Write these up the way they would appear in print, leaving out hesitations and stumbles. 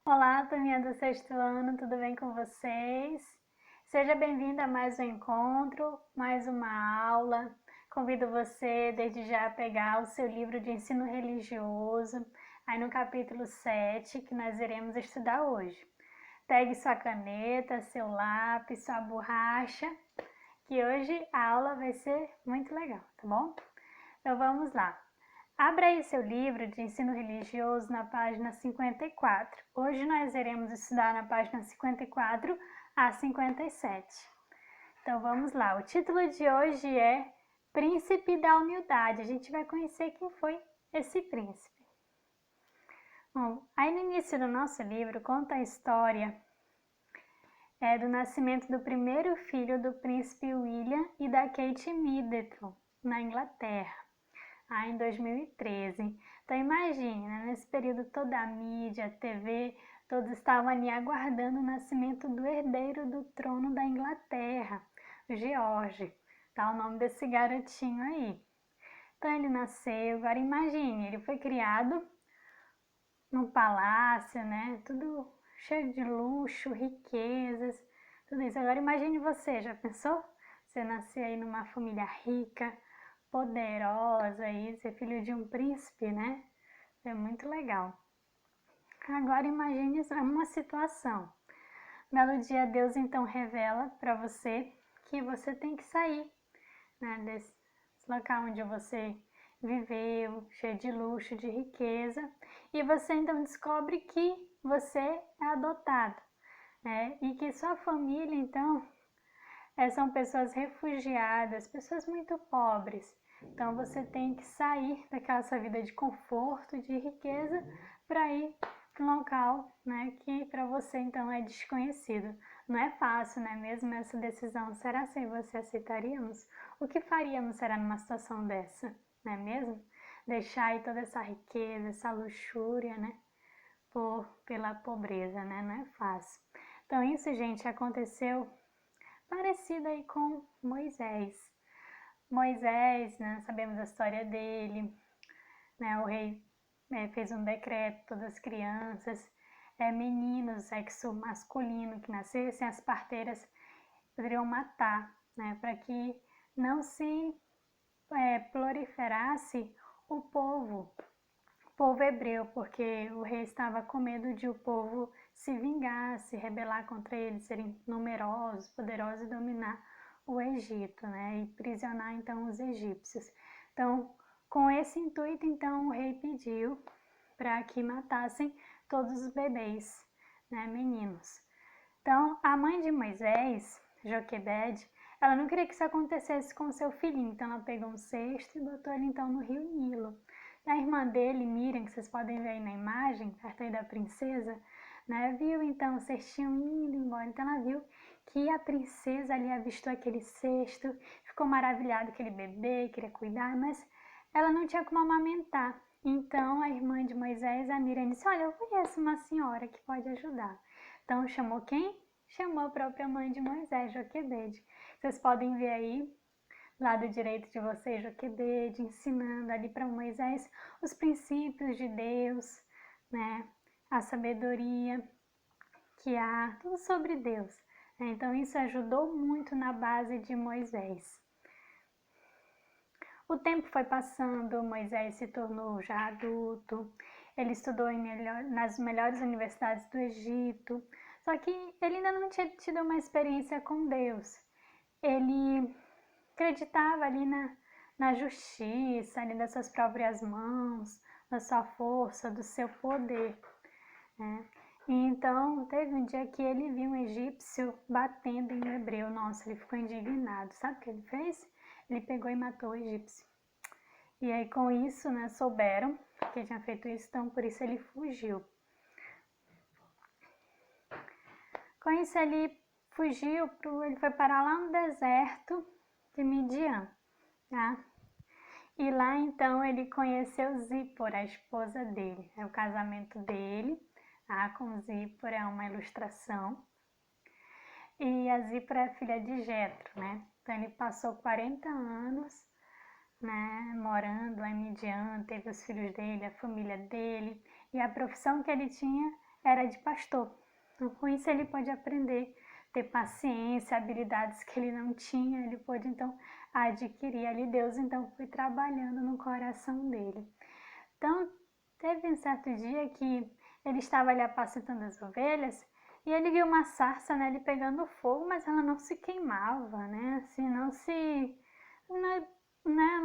Olá, turminha do sexto ano, tudo bem com vocês? Seja bem-vinda a mais um encontro, mais uma aula. Convido você desde já a pegar o seu livro de ensino religioso, aí no capítulo 7, que nós iremos estudar hoje. Pegue sua caneta, seu lápis, sua borracha, que hoje a aula vai ser muito legal, tá bom? Então vamos lá. Abra aí seu livro de ensino religioso na página 54. Hoje nós iremos estudar na página 54 a 57. Então vamos lá. O título de hoje é Príncipe da Humildade. A gente vai conhecer quem foi esse príncipe. Bom, aí no início do nosso livro conta a história do nascimento do primeiro filho do príncipe William e da Kate Middleton, na Inglaterra, em 2013. Então imagine, né, nesse período toda a mídia, a TV, todos estavam ali aguardando o nascimento do herdeiro do trono da Inglaterra, o George, tá o nome desse garotinho aí. Então ele nasceu, agora imagine, ele foi criado num palácio, né, tudo cheio de luxo, riquezas, tudo isso. Agora imagine você, já pensou? Você nascer aí numa família rica, poderosa aí, ser filho de um príncipe, né? É muito legal. Agora imagine uma situação. Um belo dia Deus então revela para você que você tem que sair, né, desse local onde você viveu, cheio de luxo, de riqueza, e você então descobre que você é adotado, né? E que sua família então são pessoas refugiadas, pessoas muito pobres. Então você tem que sair daquela sua vida de conforto, de riqueza, para ir para um local, né, que para você então é desconhecido. Não é fácil, né, mesmo essa decisão. Será que você aceitaríamos? O que faríamos será numa situação dessa, não é mesmo? Deixar aí toda essa riqueza, essa luxúria, né, pela pobreza, né? Não é fácil. Então isso, gente, aconteceu parecido aí com Moisés. Moisés, né, sabemos a história dele, né, o rei fez um decreto, todas as crianças, meninos, sexo masculino que nascessem, as parteiras poderiam matar, né, para que não se proliferasse o povo hebreu, porque o rei estava com medo de o povo se vingar, se rebelar contra eles, serem numerosos, poderosos e dominar o Egito, né, e prisionar então os egípcios. Então, com esse intuito, então o rei pediu para que matassem todos os bebês, né, meninos. Então, a mãe de Moisés, Joquebede, ela não queria que isso acontecesse com seu filhinho, então ela pegou um cesto e botou ele então no rio Nilo. A irmã dele, Miriam, que vocês podem ver aí na imagem, perto aí da princesa, né, viu então o cestinho indo embora. Então ela viu que a princesa ali avistou aquele cesto, ficou maravilhada com aquele bebê, queria cuidar, mas ela não tinha como amamentar. Então a irmã de Moisés, a Miriam, disse: olha, eu conheço uma senhora que pode ajudar. Então chamou quem? Chamou a própria mãe de Moisés, Joquebede. Vocês podem ver aí, lado direito de vocês, Joquebede, ensinando ali para Moisés os princípios de Deus, né? A sabedoria que há, tudo sobre Deus. Então isso ajudou muito na base de Moisés. O tempo foi passando, Moisés se tornou já adulto, ele estudou nas melhores universidades do Egito, só que ele ainda não tinha tido uma experiência com Deus. Ele acreditava ali na justiça, ali das suas próprias mãos, da sua força, do seu poder, né? E então teve um dia que ele viu um egípcio batendo em um hebreu. Nossa, ele ficou indignado. Sabe o que ele fez? Ele pegou e matou o egípcio. E aí com isso, né, souberam que ele tinha feito isso, então por isso ele fugiu. Com isso ele fugiu, ele foi parar lá no deserto de Midian, tá? E lá então ele conheceu Zípora, a esposa dele. É o casamento dele, tá? Com Zípora, é uma ilustração. E a Zípora é filha de Jetro, né? Então ele passou 40 anos, né, morando lá em Midian, teve os filhos dele, a família dele, e a profissão que ele tinha era de pastor. Então, com isso ele pode aprender, ter paciência, habilidades que ele não tinha, ele pôde então adquirir ali. Deus então foi trabalhando no coração dele. Então, teve um certo dia que ele estava ali apacentando as ovelhas e ele viu uma sarça nele pegando fogo, mas ela não se queimava, né? Assim, não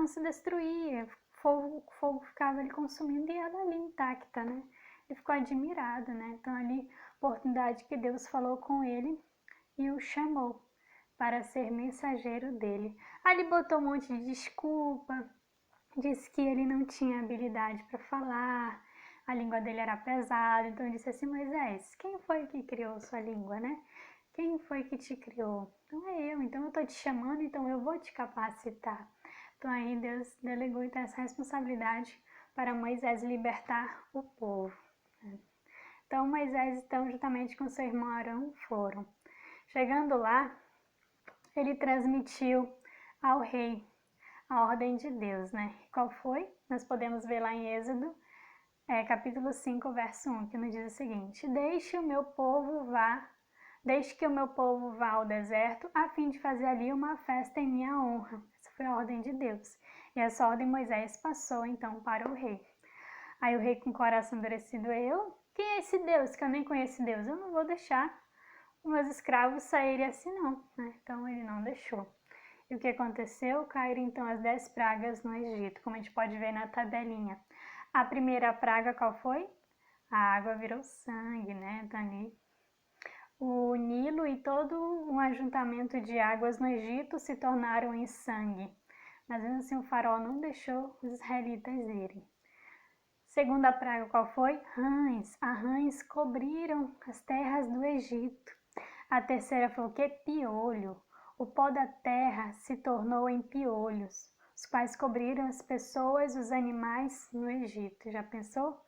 se destruía. O fogo ficava ali consumindo e ela ali intacta, né? Ele ficou admirado, né? Então, ali, oportunidade que Deus falou com ele e o chamou para ser mensageiro dele. Ali botou um monte de desculpa, disse que ele não tinha habilidade para falar, a língua dele era pesada, então disse assim: Moisés, quem foi que criou sua língua, né? Quem foi que te criou? Então é eu, então eu estou te chamando, então eu vou te capacitar. Então aí Deus delegou então essa responsabilidade para Moisés libertar o povo. Então Moisés, então, juntamente com seu irmão Arão, foram. Chegando lá, ele transmitiu ao rei a ordem de Deus, né? Qual foi? Nós podemos ver lá em Êxodo, capítulo 5, verso 1, que nos diz o seguinte: Deixe que o meu povo vá ao deserto, a fim de fazer ali uma festa em minha honra. Essa foi a ordem de Deus. E essa ordem Moisés passou então para o rei. Aí o rei, com o coração endurecido: quem é esse Deus que eu nem conheço Deus? Eu não vou deixar os meus escravos saírem assim não, né? Então ele não deixou. E o que aconteceu? Caíram então as 10 pragas no Egito, como a gente pode ver na tabelinha. A primeira praga qual foi? A água virou sangue, né, Dani? O Nilo e todo um ajuntamento de águas no Egito se tornaram em sangue. Mas mesmo assim o faraó não deixou os israelitas irem. Segunda praga qual foi? Rãs. As rãs cobriram as terras do Egito. A terceira foi o quê? Piolho. O pó da terra se tornou em piolhos, os quais cobriram as pessoas e os animais no Egito. Já pensou?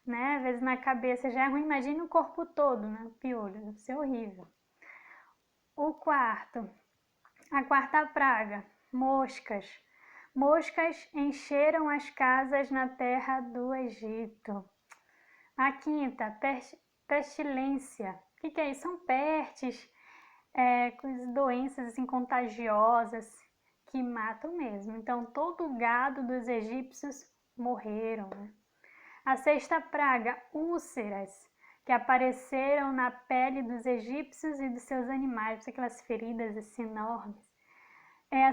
Né? Às vezes na cabeça já é ruim, imagina o corpo todo, né? Piolho, deve ser horrível. A quarta praga, moscas. Moscas encheram as casas na terra do Egito. A quinta, pestilência. O que é isso? São pestes, doenças assim, contagiosas que matam mesmo. Então, todo o gado dos egípcios morreram. Né? A sexta praga, úlceras, que apareceram na pele dos egípcios e dos seus animais, aquelas feridas assim, enormes. A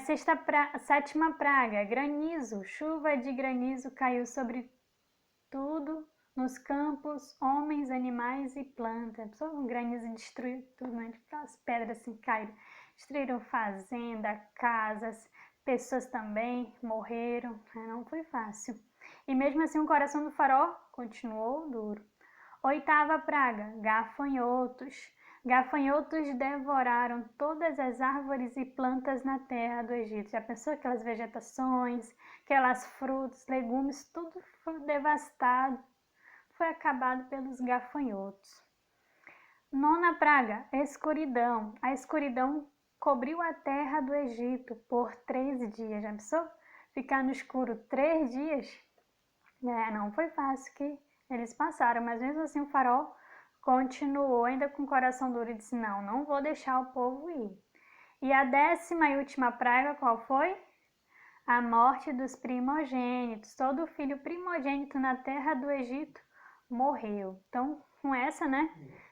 sétima praga, granizo, chuva de granizo caiu sobre tudo, nos campos, homens, animais e plantas. O granizo destruiu tudo, né? As pedras assim caíram, destruíram fazenda, casas, pessoas também morreram, não foi fácil. E mesmo assim o coração do faraó continuou duro. Oitava praga, gafanhotos. Gafanhotos devoraram todas as árvores e plantas na terra do Egito. Já pensou aquelas vegetações, aquelas frutas, legumes, tudo foi devastado, foi acabado pelos gafanhotos. Nona praga, escuridão. A escuridão cobriu a terra do Egito por 3 dias. Já pensou? Ficar no escuro 3 dias? Não foi fácil que eles passaram, mas mesmo assim o faraó continuou ainda com o coração duro e disse: não vou deixar o povo ir. E a 10ª e última praga qual foi? A morte dos primogênitos. Todo filho primogênito na terra do Egito morreu. Então, com essa, né?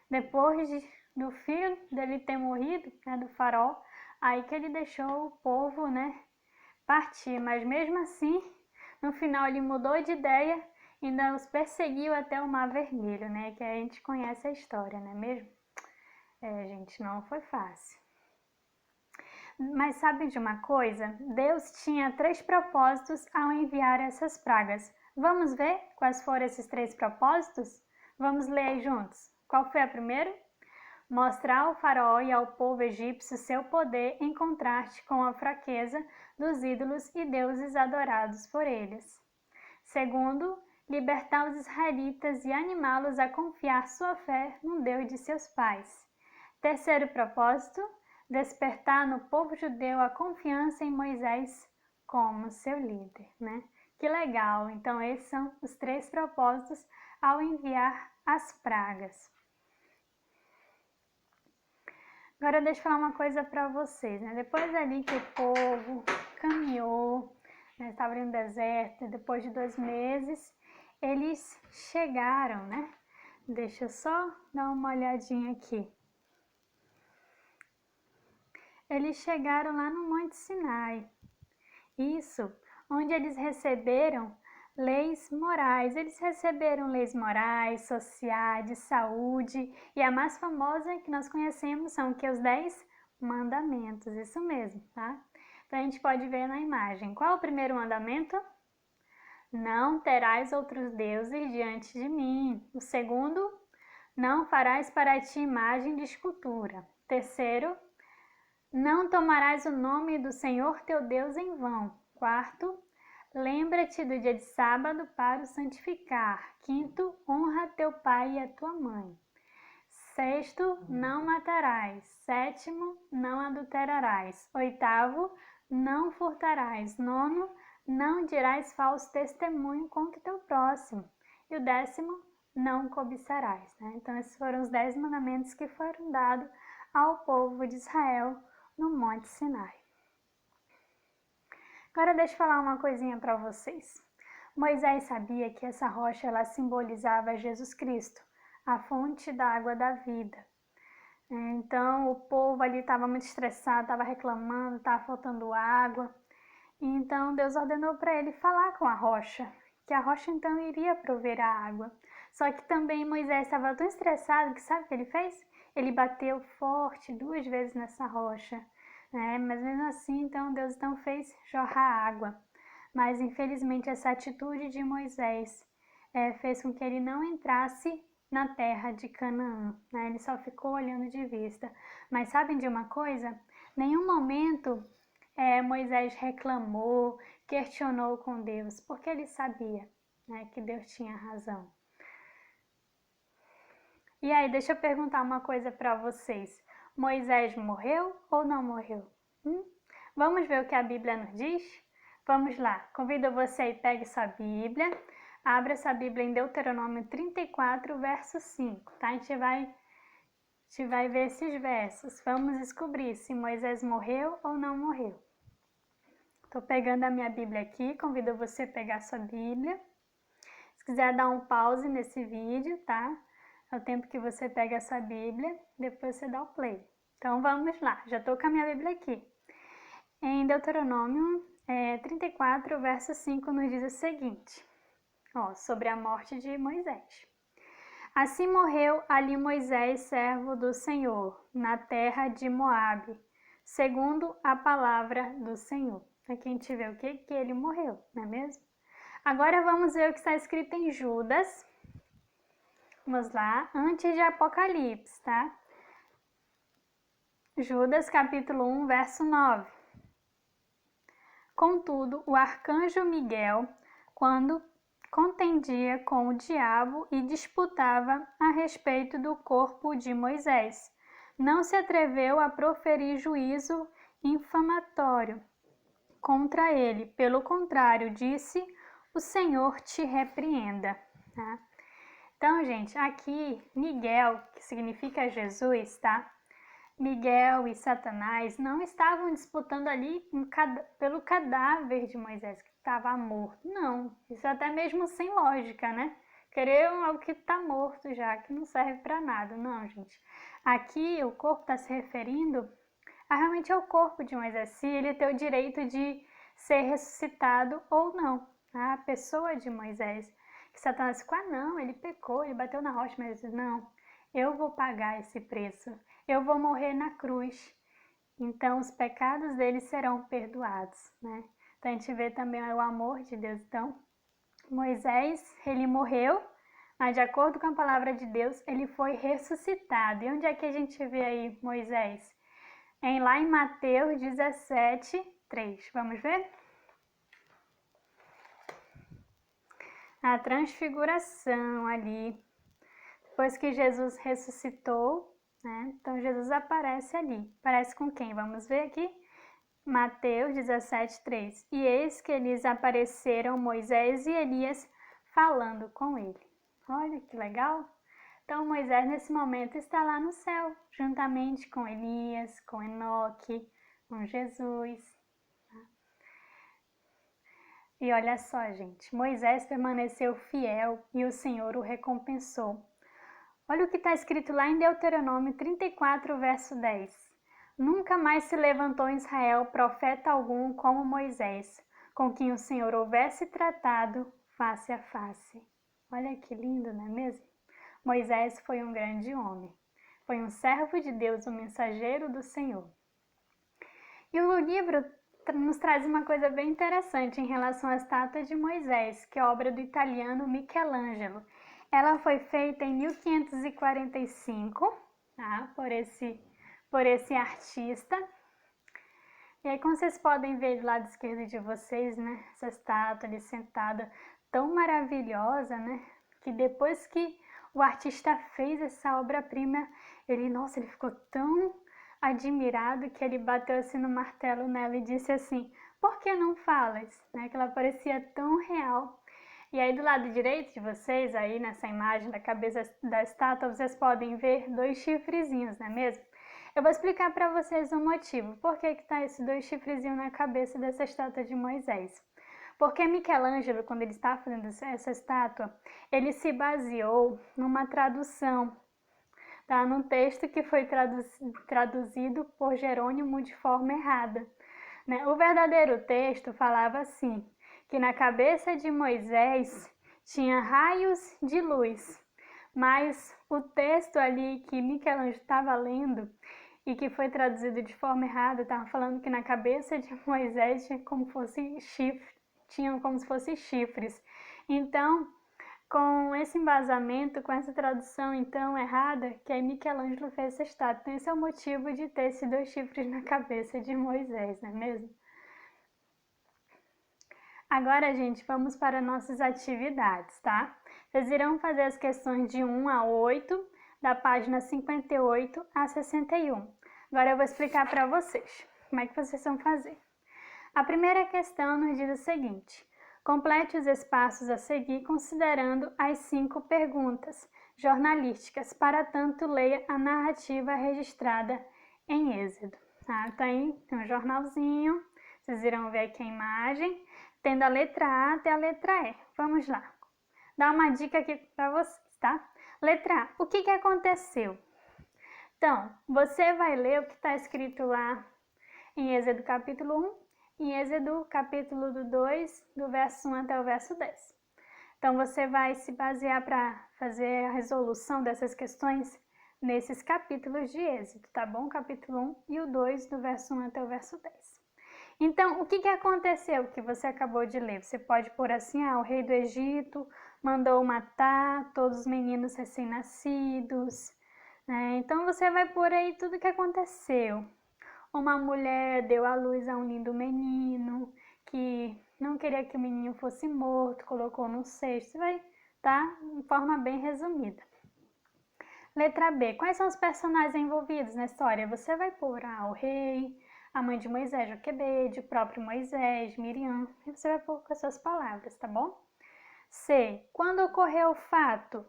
Depois do filho dele ter morrido, né, do faraó, aí que ele deixou o povo, né, partir. Mas mesmo assim, no final ele mudou de ideia e ainda os perseguiu até o Mar Vermelho, né? Que a gente conhece a história, não é mesmo? Gente, não foi fácil. Mas sabem de uma coisa? Deus tinha 3 propósitos ao enviar essas pragas. Vamos ver quais foram esses 3 propósitos? Vamos ler aí juntos. Qual foi a primeira? Mostrar ao faraó e ao povo egípcio seu poder em contraste com a fraqueza dos ídolos e deuses adorados por eles. Segundo, libertar os israelitas e animá-los a confiar sua fé no Deus de seus pais. Terceiro propósito, despertar no povo judeu a confiança em Moisés como seu líder, né? Que legal! Então esses são os 3 propósitos ao enviar as pragas. Agora deixa eu falar uma coisa para vocês, né? Depois ali que o povo caminhou, né? Estava ali no deserto, depois de 2 meses, eles chegaram, né? Deixa eu só dar uma olhadinha aqui. Eles chegaram lá no Monte Sinai. Isso, onde eles receberam leis morais. Eles receberam leis morais, sociais, de saúde, e a mais famosa que nós conhecemos são que os 10 mandamentos, isso mesmo, tá? Então a gente pode ver na imagem. Qual é o primeiro mandamento? Não terás outros deuses diante de mim. O segundo, não farás para ti imagem de escultura. Terceiro, não tomarás o nome do Senhor teu Deus em vão. Quarto, lembra-te do dia de sábado para o santificar. Quinto, honra teu pai e a tua mãe. Sexto, não matarás. Sétimo, não adulterarás. Oitavo, não furtarás. Nono, não dirás falso testemunho contra o teu próximo. E o 10º, não cobiçarás. Né? Então, esses foram os 10 mandamentos que foram dados ao povo de Israel no Monte Sinai. Agora deixa eu falar uma coisinha para vocês. Moisés sabia que essa rocha ela simbolizava Jesus Cristo, a fonte da água da vida. Então o povo ali estava muito estressado, estava reclamando, estava faltando água. Então Deus ordenou para ele falar com a rocha, que a rocha então iria prover a água. Só que também Moisés estava tão estressado que sabe o que ele fez? Ele bateu forte 2 vezes nessa rocha. Mas mesmo assim, então Deus então fez jorrar água. Mas infelizmente essa atitude de Moisés fez com que ele não entrasse na terra de Canaã. Ele só ficou olhando de vista. Mas sabem de uma coisa? Nenhum momento Moisés reclamou, questionou com Deus, porque ele sabia que Deus tinha razão. E aí, deixa eu perguntar uma coisa para vocês. Moisés morreu ou não morreu? Vamos ver o que a Bíblia nos diz? Vamos lá, convido você e pegue sua Bíblia, abra essa Bíblia em Deuteronômio 34, verso 5, tá? A gente vai ver esses versos. Vamos descobrir se Moisés morreu ou não morreu. Estou pegando a minha Bíblia aqui, convido você a pegar sua Bíblia. Se quiser dar um pause nesse vídeo, tá? É o tempo que você pega a sua Bíblia, depois você dá o play. Então vamos lá, já estou com a minha Bíblia aqui. Em Deuteronômio 34, verso 5 nos diz o seguinte, sobre a morte de Moisés. Assim morreu ali Moisés, servo do Senhor, na terra de Moabe, segundo a palavra do Senhor. Aqui a gente vê o que ele morreu, não é mesmo? Agora vamos ver o que está escrito em Judas. Vamos lá, antes de Apocalipse, tá? Judas capítulo 1, verso 9. Contudo, o arcanjo Miguel, quando contendia com o diabo e disputava a respeito do corpo de Moisés, não se atreveu a proferir juízo infamatório contra ele. Pelo contrário, disse: o Senhor te repreenda. Tá? Então, gente, aqui Miguel, que significa Jesus, tá? Miguel e Satanás não estavam disputando ali pelo cadáver de Moisés, que estava morto. Não, isso até mesmo sem lógica, né? Querer algo que está morto já, que não serve para nada. Não, gente. Aqui o corpo está se referindo realmente ao corpo de Moisés, se ele tem o direito de ser ressuscitado ou não. A pessoa de Moisés, que Satanás ficou, não, ele pecou, ele bateu na rocha, mas não, eu vou pagar esse preço. Eu vou morrer na cruz, então os pecados deles serão perdoados, né? Então a gente vê também o amor de Deus. Então, Moisés, ele morreu, mas de acordo com a palavra de Deus, ele foi ressuscitado. E onde é que a gente vê aí Moisés? Lá em Mateus 17, 3. Vamos ver? A transfiguração ali. Depois que Jesus ressuscitou, então Jesus aparece ali. Aparece com quem? Vamos ver aqui? Mateus 17, 3. E eis que lhes apareceram Moisés e Elias falando com ele. Olha que legal! Então Moisés nesse momento está lá no céu, juntamente com Elias, com Enoque, com Jesus. E olha só, gente, Moisés permaneceu fiel e o Senhor o recompensou. Olha o que está escrito lá em Deuteronômio 34, verso 10. Nunca mais se levantou em Israel profeta algum como Moisés, com quem o Senhor houvesse tratado face a face. Olha que lindo, não é mesmo? Moisés foi um grande homem. Foi um servo de Deus, um mensageiro do Senhor. E o livro nos traz uma coisa bem interessante em relação à estátua de Moisés, que é obra do italiano Michelangelo. Ela foi feita em 1545, tá? por esse artista. E aí, como vocês podem ver do lado esquerdo de vocês, né? Essa estátua ali sentada tão maravilhosa, né? Que depois que o artista fez essa obra-prima, ele ficou tão admirado que ele bateu assim no martelo nela e disse assim: por que não falas? Né? Que ela parecia tão real. E aí do lado direito de vocês, aí nessa imagem da cabeça da estátua, vocês podem ver 2 chifrezinhos, não é mesmo? Eu vou explicar para vocês o motivo. Por que está esses 2 chifrezinhos na cabeça dessa estátua de Moisés? Porque Michelangelo, quando ele estava fazendo essa estátua, ele se baseou numa tradução, tá? Num texto que foi traduzido por Jerônimo de forma errada. Né? O verdadeiro texto falava assim, que na cabeça de Moisés tinha raios de luz, mas o texto ali que Michelangelo estava lendo e que foi traduzido de forma errada, estava falando que na cabeça de Moisés tinham como se fossem chifres. Então, com esse embasamento, com essa tradução então errada, que aí Michelangelo fez essa estátua. Então esse é o motivo de ter esses 2 chifres na cabeça de Moisés, não é mesmo? Agora, gente, vamos para nossas atividades, tá? Vocês irão fazer as questões de 1 a 8, da página 58 a 61. Agora eu vou explicar para vocês como é que vocês vão fazer. A primeira questão nos diz o seguinte: complete os espaços a seguir considerando as 5 perguntas jornalísticas. Para tanto, leia a narrativa registrada em Êxodo. Tá? Tá aí, tem um jornalzinho, vocês irão ver aqui a imagem, tendo a letra A até a letra E. Vamos lá. Dá uma dica aqui para vocês, tá? Letra A. O que aconteceu? Então, você vai ler o que está escrito lá em Êxodo capítulo 1, em Êxodo capítulo 2, do verso 1 até o verso 10. Então, você vai se basear para fazer a resolução dessas questões nesses capítulos de Êxodo, tá bom? Capítulo 1 e o 2, do verso 1 até o verso 10. Então, o que aconteceu que você acabou de ler? Você pode pôr assim: o rei do Egito mandou matar todos os meninos recém-nascidos, né? Então, você vai pôr aí tudo o que aconteceu. Uma mulher deu à luz a um lindo menino, que não queria que o menino fosse morto, colocou no cesto. Vai, tá? De forma bem resumida. Letra B. Quais são os personagens envolvidos na história? Você vai pôr o rei, a mãe de Moisés, Joquebede, o próprio Moisés, Miriam. E você vai pôr com as suas palavras, tá bom? C. Quando ocorreu o fato?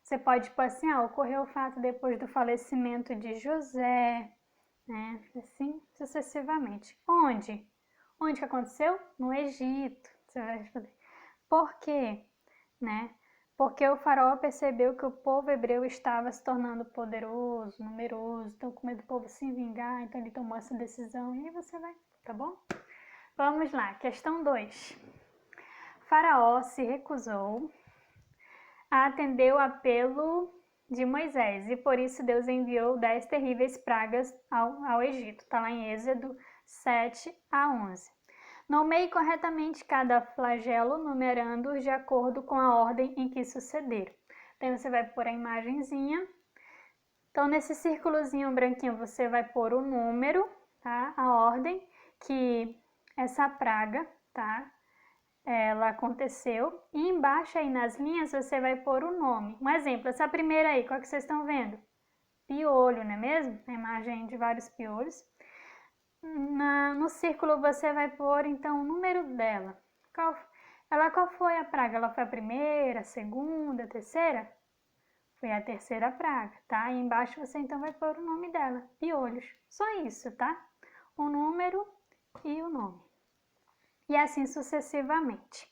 Você pode pôr assim: ocorreu o fato depois do falecimento de José, né? Assim sucessivamente. Onde? Onde que aconteceu? No Egito. Você vai responder. Por quê? Né? Porque o faraó percebeu que o povo hebreu estava se tornando poderoso, numeroso, então com medo do povo se vingar, então ele tomou essa decisão. E aí você vai, tá bom? Vamos lá, questão 2. Faraó se recusou a atender o apelo de Moisés, e por isso Deus enviou 10 terríveis pragas ao Egito. Está lá em Êxodo 7 a 11. Nomeie corretamente cada flagelo, numerando-os de acordo com a ordem em que sucederam. Então você vai pôr a imagenzinha. Então nesse círculozinho branquinho você vai pôr o número, tá? A ordem que essa praga, tá? Ela aconteceu. E embaixo aí nas linhas você vai pôr o nome. Um exemplo, essa primeira aí, qual que vocês estão vendo? Piolho, não é mesmo? A imagem de vários piolhos. No círculo você vai pôr então o número dela. Qual foi a praga? Ela foi a primeira, a segunda, a terceira? Foi a terceira praga, tá? E embaixo você então vai pôr o nome dela, piolhos. Só isso, tá? O número e o nome. E assim sucessivamente.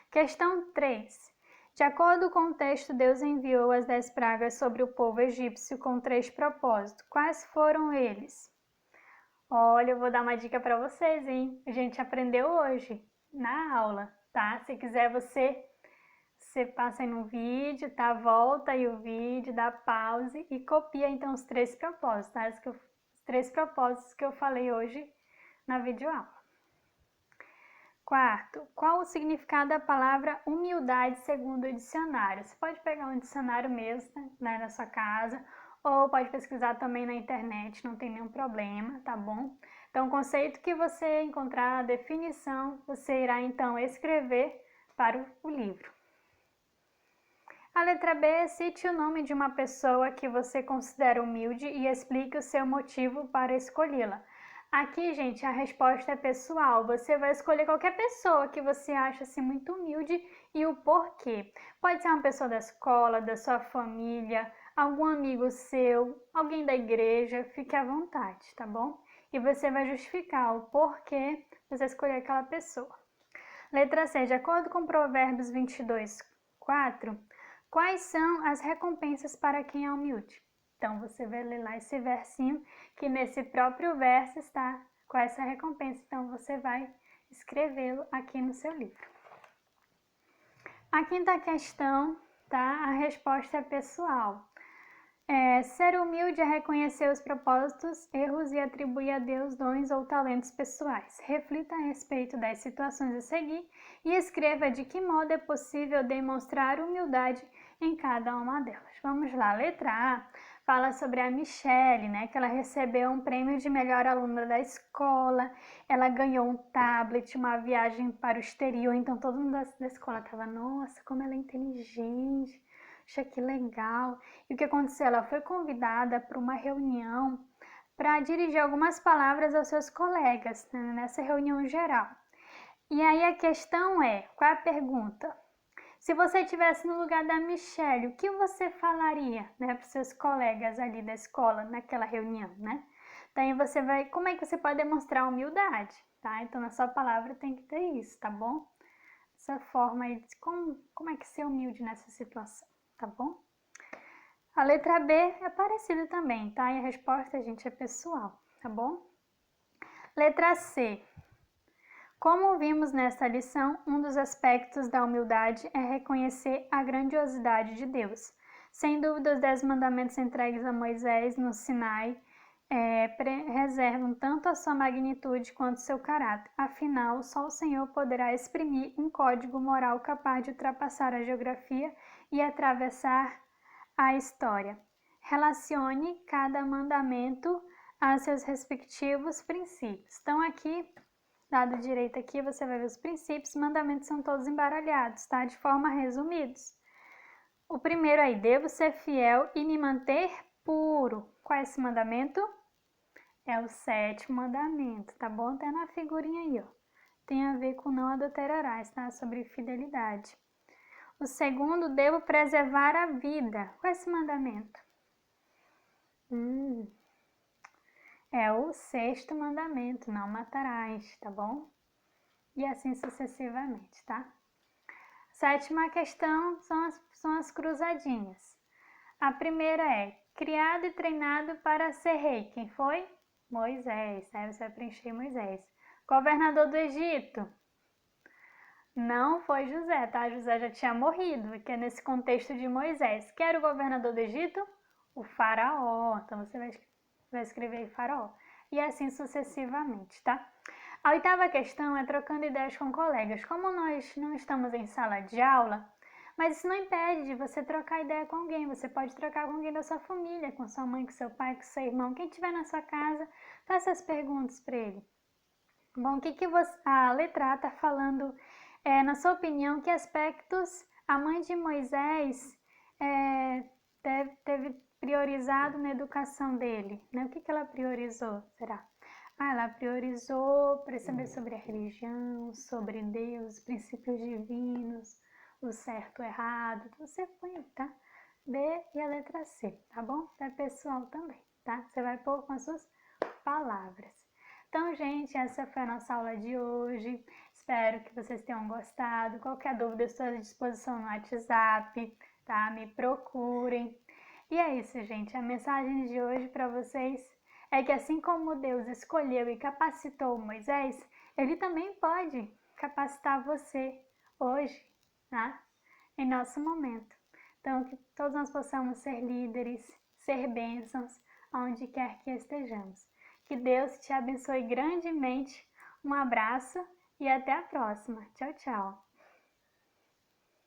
Questão 3. De acordo com o texto, Deus enviou as 10 pragas sobre o povo egípcio com 3 propósitos. Quais foram eles? Olha, eu vou dar uma dica para vocês, hein? A gente aprendeu hoje na aula, tá? Se quiser você passa aí no vídeo, tá? Volta aí o vídeo, dá pause e copia então os 3 propósitos, tá? Os 3 propósitos que eu falei hoje na videoaula. Quarto, qual o significado da palavra humildade segundo o dicionário? Você pode pegar um dicionário mesmo, né, na sua casa, ou pode pesquisar também na internet, não tem nenhum problema, tá bom? Então, o conceito que você encontrar, a definição, você irá então escrever para o livro. A letra B, cite o nome de uma pessoa que você considera humilde e explique o seu motivo para escolhê-la. Aqui, gente, a resposta é pessoal. Você vai escolher qualquer pessoa que você acha assim, muito humilde e o porquê. Pode ser uma pessoa da escola, da sua família, algum amigo seu, alguém da igreja, fique à vontade, tá bom? E você vai justificar o porquê você escolher aquela pessoa. Letra C, de acordo com Provérbios 22, 4, quais são as recompensas para quem é humilde? Então, você vai ler lá esse versinho, que nesse próprio verso está com essa recompensa. Então, você vai escrevê-lo aqui no seu livro. A quinta questão, tá? A resposta é pessoal. Ser humilde é reconhecer os propósitos, erros e atribuir a Deus dons ou talentos pessoais. Reflita a respeito das situações a seguir e escreva de que modo é possível demonstrar humildade em cada uma delas. Vamos lá, letra A fala sobre a Michelle, né, que ela recebeu um prêmio de melhor aluna da escola, ela ganhou um tablet, uma viagem para o exterior, então todo mundo da escola estava, nossa, como ela é inteligente, Poxa, que legal. E o que aconteceu? Ela foi convidada para uma reunião para dirigir algumas palavras aos seus colegas, né, nessa reunião geral. E aí a questão é, qual é a pergunta? Se você estivesse no lugar da Michelle, o que você falaria, né, para os seus colegas ali da escola, naquela reunião, né? Daí você vai, como é que você pode demonstrar humildade, tá? Então na sua palavra tem que ter isso, tá bom? Essa forma aí de como é que ser humilde nessa situação, tá bom? A letra B é parecida também, tá? E a resposta, gente, é pessoal, tá bom? Letra C. Como vimos nesta lição, um dos aspectos da humildade é reconhecer a grandiosidade de Deus. Sem dúvida, os 10 mandamentos entregues a Moisés no Sinai reservam tanto a sua magnitude quanto seu caráter. Afinal, só o Senhor poderá exprimir um código moral capaz de ultrapassar a geografia e atravessar a história. Relacione cada mandamento a seus respectivos princípios. Então, aqui, lado direito aqui, você vai ver os princípios. Os mandamentos são todos embaralhados, tá? De forma resumidos. O primeiro aí, devo ser fiel e me manter puro. Qual é esse mandamento? É o 7º mandamento, tá bom? Tá na figurinha aí, ó. Tem a ver com não adulterarás, tá? Sobre fidelidade. O segundo, devo preservar a vida. Qual é esse mandamento? É o 6º mandamento, não matarás, tá bom? E assim sucessivamente, tá? 7ª questão são as cruzadinhas. A primeira é, criado e treinado para ser rei. Quem foi? Moisés, aí você vai preencher Moisés. Governador do Egito? Não foi José, tá? José já tinha morrido, que é nesse contexto de Moisés. Quem era o governador do Egito? O faraó. Então você vai escrever aí faraó. E assim sucessivamente, tá? A 8ª questão é trocando ideias com colegas. Como nós não estamos em sala de aula, mas isso não impede de você trocar ideia com alguém. Você pode trocar com alguém da sua família, com sua mãe, com seu pai, com seu irmão. Quem estiver na sua casa, faça essas perguntas para ele. Bom, o que a letra A está falando, na sua opinião, que aspectos a mãe de Moisés teve priorizado na educação dele? Né? O que ela priorizou, será? Ela priorizou para saber sobre a religião, sobre Deus, princípios divinos, o certo, o errado. Você põe, tá? B e a letra C, tá bom? É pessoal também, tá? Você vai pôr com as suas palavras. Então, gente, essa foi a nossa aula de hoje. Espero que vocês tenham gostado. Qualquer dúvida, eu estou à disposição no WhatsApp, tá? Me procurem. E é isso, gente. A mensagem de hoje para vocês é que assim como Deus escolheu e capacitou Moisés, Ele também pode capacitar você hoje, tá? Em nosso momento. Então, que todos nós possamos ser líderes, ser bênçãos, onde quer que estejamos. Que Deus te abençoe grandemente. Um abraço e até a próxima. Tchau, tchau.